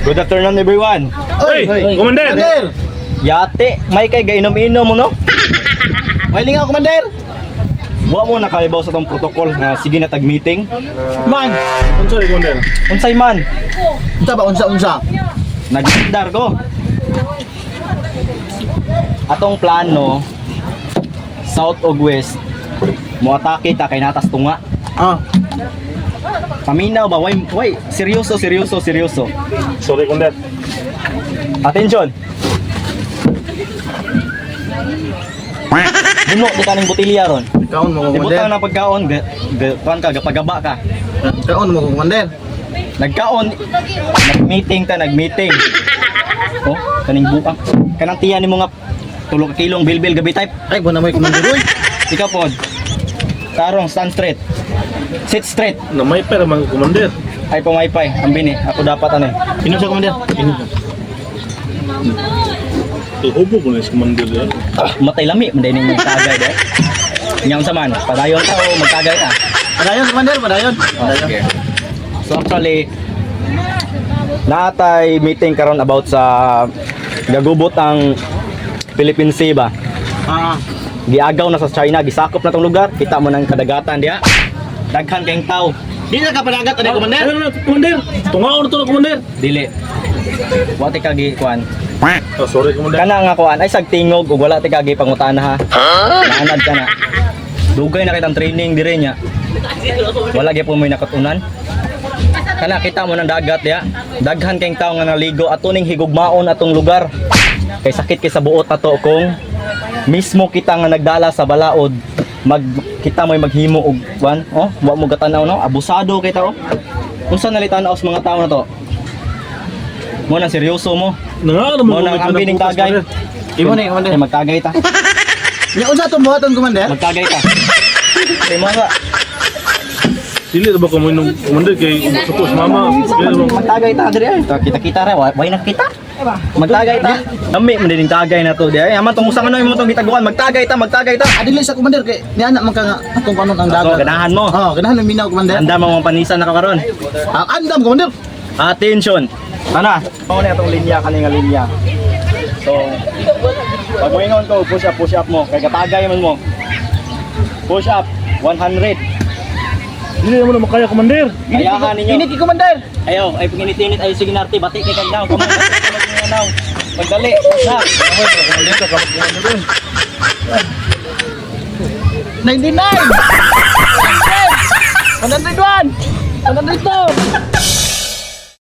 Good afternoon everyone. Hey, Commander! Yate, may kay gainom-inom mo no? May lingaw, Commander! Wa mo nakalibaw sa tong protocol nga sige na tag-meeting. Man! Unsa ni Commander? Unsay man? Unsa ba? Unsa? Nagdar ko. Atong plano south ug west mo atake ta kay natas tunga. Ah. Paminaw ba? Why? Seryoso. Sorry, Commander. Attention. Buno di kaning botilya ron. Kaon mo, Ibutang Commander. na pagkaon, kuan ka gapagaba ka. Kaon mo, Commander. Nagkaon, nag-meeting. Oh, kaning buka. Kanang tiyan nimo nga 3 kilong bilbil gabi type. Ay, buwan na mo, Commander. Uy! Ikaw pod. Tarong stand straight. Sit straight. Na may pera man Commander. Ay pumaypay, ambini. Ako dapat ano. Ino siya, Commander? Ino siya. Tuhubo ko na si Commander yan. Matay lami, manday ning magtagay de. Nyang sa man, padayon ka o magtagay na. Padayon, Commander, padayon. Okay. So actually, natay meeting karon about sa gagubot ang Philippine Sea ba. Ah. Giagaw na sa China, gisakop na tong lugar. Kita mo ng kadagatan diha. Daghan kayong tao. Di na ka padagat, ano, Commander? Commander! Tungaon na to na, Commander! Dili. Wati kagi kuan. Oh, sorry, Commander. Kana nga kuan ay sagtingog ug wala ti kagi pangutana ha. Naanad ka na. Dugay na kitang training dire nya. Wala gyud po may nakatunan. Kana kita mo ng dagat ya. Daghan kayong tao nga naligo ato ning higugmaon atong lugar. Kay sakit kay sa buot ato kung mismo kita nga nagdala sa balaod kita mo'y maghimo og kuan wa mo gatanaw no abusado kay tao. Unsa nalitanaw sa mga tao na to? Mo nang seryoso mo. Nangaano Mo nang ambining tagay. Imo ni, Commander. Ay, magtagay ta. Nya unsa tong buhaton, Commander? Magtagay ta. Kay mo nga Dili na ba ko mo nung Commander kay suppose mama. magtagay ta diri ay. Kita ra way nakita. Magtagay ta. Dami man din tagay na to di ay. Aman tong usang ano imong tong gitaguan magtagay ta. Adili sa, Commander, kay ni anak man ka nga atong panon ang So, dagat. ganahan mo. Oh, ganahan mo minaw, Commander. Anda mo panisan na karon. Ah, andam, Commander. Attention. Tana, mao na atong linya kani nga linya. So, pag moingon ko push up mo kay katagay man mo. Push up 100. Dili na mo na makaya, Commander. Kayahan ninyo. Init ki, Commander. Ayo, ay pag-init-init ay sige narti bati kay kagnaw kamay kagnaw. Pagdali, push up. 99. 101. 102.